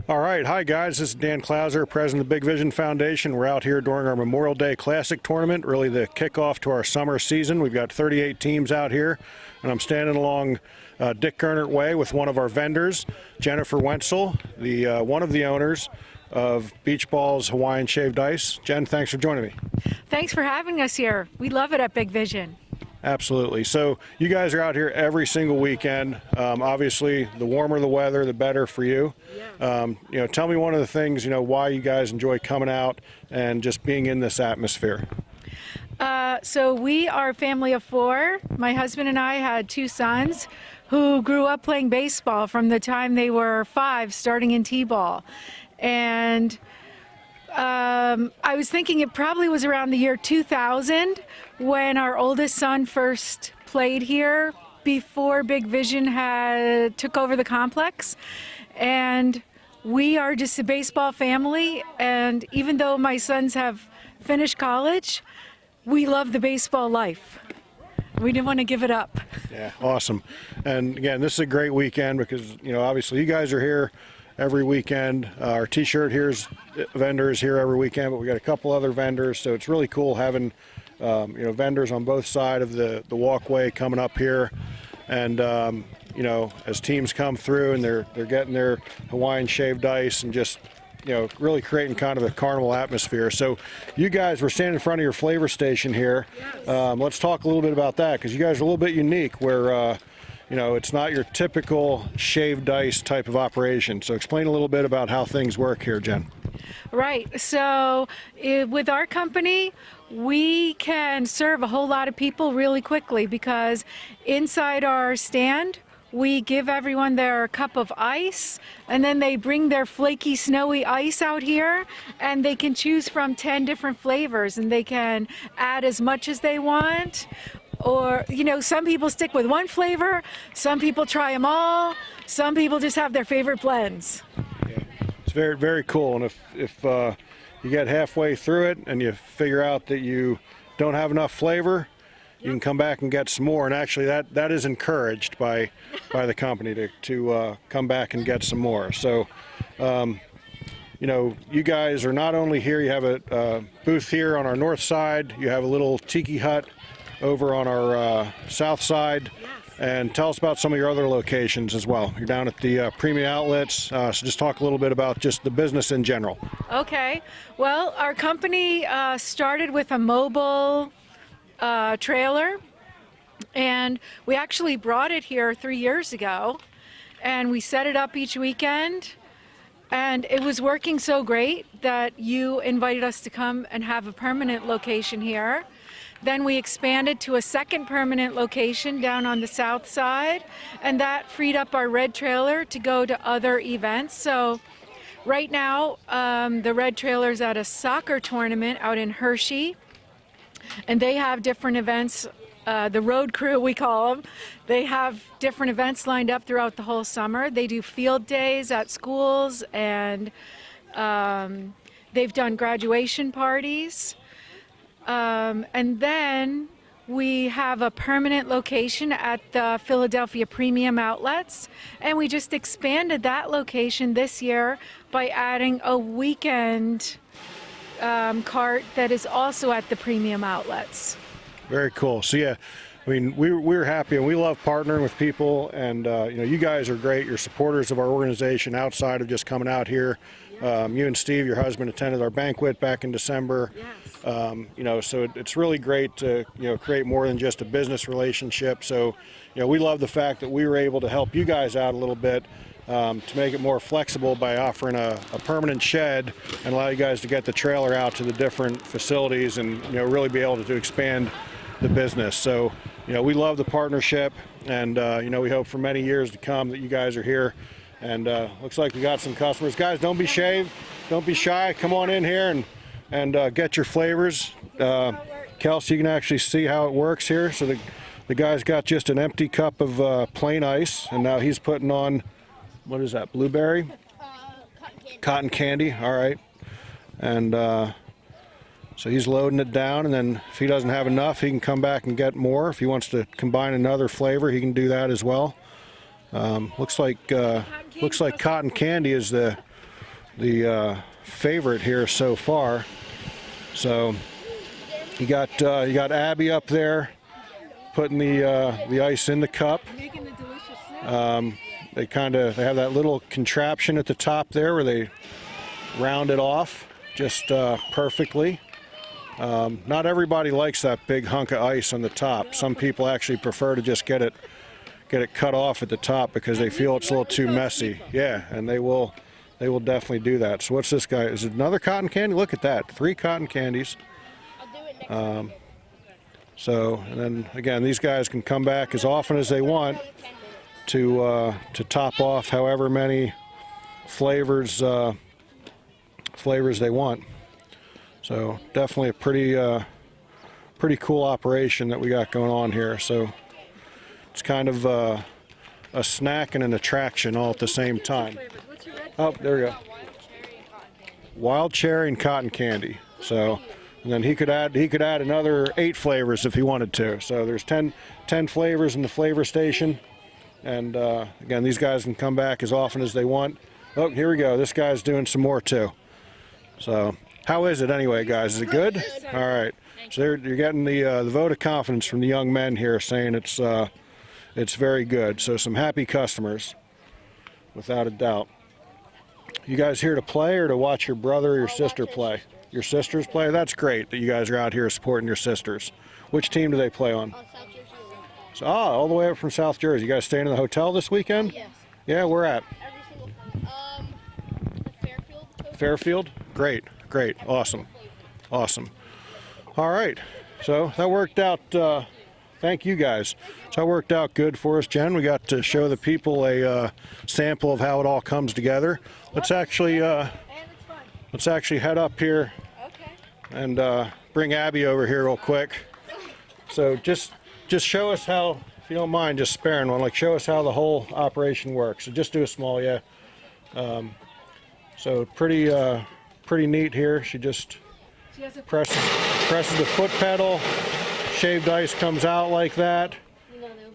All right, hi guys, this is Dan Klauser, president of the Big Vision Foundation. We're out here during our Memorial Day Classic tournament, really the kickoff to our summer season. We've got 38 teams out here, and I'm standing along Dick Gernert Way with one of our vendors, Jennifer Wenzel, one of the owners of Balls Hawaiian Shaved Ice. Jen, thanks for joining me. Thanks for having us here. We love it at Big Vision. Absolutely. So you guys are out here every single weekend. Obviously, the warmer the weather, the better for you. Yeah. Tell me one of the things, why you guys enjoy coming out and just being in this atmosphere. So we are a family of four. My husband and I had two sons who grew up playing baseball from the time they were 5, starting in t-ball. And I was thinking it probably was around the year 2000 when our oldest son first played here before Big Vision took over the complex. And we are just a baseball family, and even though my sons have finished college, we love the baseball life. We didn't want to give it up. Yeah, awesome. And again, this is a great weekend because, obviously you guys are here every weekend. Our t-shirt vendor is here every weekend, but we got a couple other vendors, so it's really cool having vendors on both sides of the walkway coming up here. And as teams come through and they're getting their Hawaiian shaved ice and just really creating kind of a carnival atmosphere. So you guys were standing in front of your flavor station here. Yes. Let's talk a little bit about that, because you guys are a little bit unique where it's not your typical shaved ice type of operation. So explain a little bit about how things work here, Jen. Right. So with our company, we can serve a whole lot of people really quickly, because inside our stand, we give everyone their cup of ice, and then they bring their flaky, snowy ice out here, and they can choose from 10 different flavors, and they can add as much as they want. Or, some people stick with one flavor, some people try them all, some people just have their favorite blends. Yeah. It's very, very cool. And if you get halfway through it and you figure out that you don't have enough flavor, you can come back and get some more. And actually that is encouraged by the company to come back and get some more. So, you guys are not only here, you have a booth here on our north side, you have a little tiki hut over on our south side. Yes. And tell us about some of your other locations as well. You're down at the premium outlets, so just talk a little bit about just the business in general. Okay. Well, our company started with a mobile trailer, and we actually brought it here 3 years ago, and we set it up each weekend, and it was working so great that you invited us to come and have a permanent location here. Then we expanded to a second permanent location down on the south side, and that freed up our red trailer to go to other events. So right now, the red trailer's at a soccer tournament out in Hershey, and they have different events. The road crew, we call them, they have different events lined up throughout the whole summer. They do field days at schools, and they've done graduation parties. And then we have a permanent location at the Philadelphia Premium Outlets, and we just expanded that location this year by adding a weekend cart that is also at the Premium Outlets. Very cool. So yeah, I mean, we're happy and we love partnering with people, and you guys are great. You're supporters of our organization outside of just coming out here. You and Steve, your husband, attended our banquet back in December. Yes. So it's really great to create more than just a business relationship. So we love the fact that we were able to help you guys out a little bit to make it more flexible by offering a permanent shed and allow you guys to get the trailer out to the different facilities and really be able to expand the business. So we love the partnership, and we hope for many years to come that you guys are here. And looks like we got some customers. Guys, don't be shy. Come on in here and get your flavors. Kelsey, you can actually see how it works here. So the guy's got just an empty cup of plain ice, and now he's putting on, what is that, blueberry? Cotton candy. All right. And so he's loading it down, and then if he doesn't have enough, he can come back and get more. If he wants to combine another flavor, he can do that as well. Looks like cotton candy is the the favorite here so far. So you got Abby up there putting the ice in the cup. Making the delicious soup. They have that little contraption at the top there where they round it off just perfectly. Not everybody likes that big hunk of ice on the top. Some people actually prefer to just get it cut off at the top because they feel it's a little too messy. Yeah, and they will definitely do that. So what's this guy? Is it another cotton candy? Look at that, 3 cotton candies. I'll do it next time. So, and then again, these guys can come back as often as they want to top off however many flavors they want. So definitely a pretty cool operation that we got going on here. So it's kind of a snack and an attraction all at the same time. Oh, there we go. Wild cherry and cotton candy. So, and then he could add another 8 flavors if he wanted to. So there's 10 flavors in the flavor station. And again, these guys can come back as often as they want. Oh, here we go. This guy's doing some more too. So how is it anyway, guys? Is it good? All right. So you're getting the vote of confidence from the young men here, saying it's very good. So some happy customers, without a doubt. You guys here to play or to watch your brother or your sister play? Your sisters play? That's great that you guys are out here supporting your sisters. Which team do they play on? South Jersey. So, all the way up from South Jersey. You guys staying in the hotel this weekend? Yes. Yeah, where at? Every single time. The Fairfield. Fairfield? Great, awesome. All right, so that worked out, thank you guys. So that worked out good for us, Jen. We got to show the people a sample of how it all comes together. Let's actually head up here and bring Abby over here real quick. So just show us how, if you don't mind, just sparing one, like show us how the whole operation works. So just do a small, yeah. So pretty neat here. She just presses the foot pedal, shaved ice comes out like that,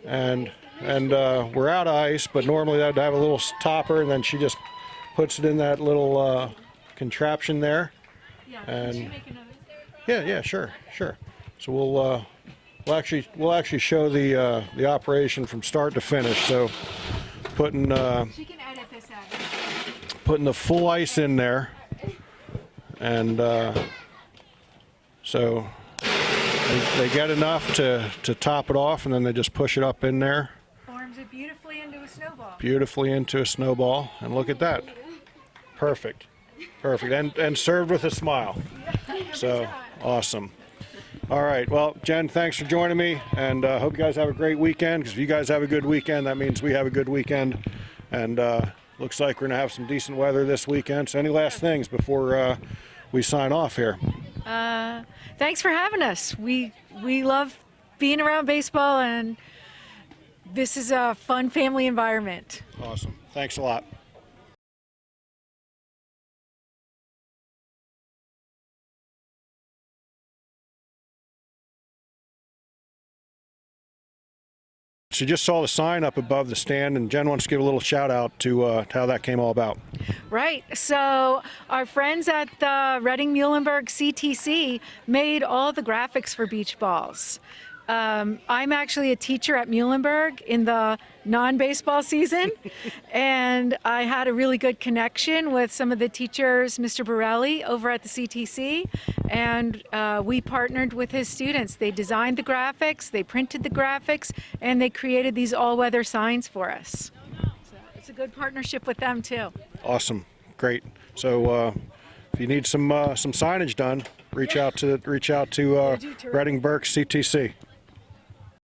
and we're out of ice, but normally that'd have a little topper, and then she just puts it in that little contraption there. Yeah. And Can you make another? yeah, sure. So we'll actually show the operation from start to finish. So putting She can edit this out. putting the full ice in there, and so they get enough to top it off, and then they just push it up in there Forms it beautifully into a snowball. and look at that, perfect, and served with a smile. So awesome. All right, well, Jen, thanks for joining me, and hope you guys have a great weekend, because if you guys have a good weekend, that means we have a good weekend. And looks like we're going to have some decent weather this weekend. So any last things before we sign off here? Thanks for having us. We love being around baseball, and this is a fun family environment. Awesome. Thanks a lot. So you just saw the sign up above the stand, and Jen wants to give a little shout out to how that came all about. Right. So our friends at the Reading Muhlenberg CTC made all the graphics for beach balls. I'm actually a teacher at Muhlenberg in the non-baseball season, and I had a really good connection with some of the teachers, Mr. Borelli, over at the CTC, and we partnered with his students. They designed the graphics, they printed the graphics, and they created these all-weather signs for us. So it's a good partnership with them too. Awesome. Great. So if you need some signage done, reach out to Reading Burke CTC.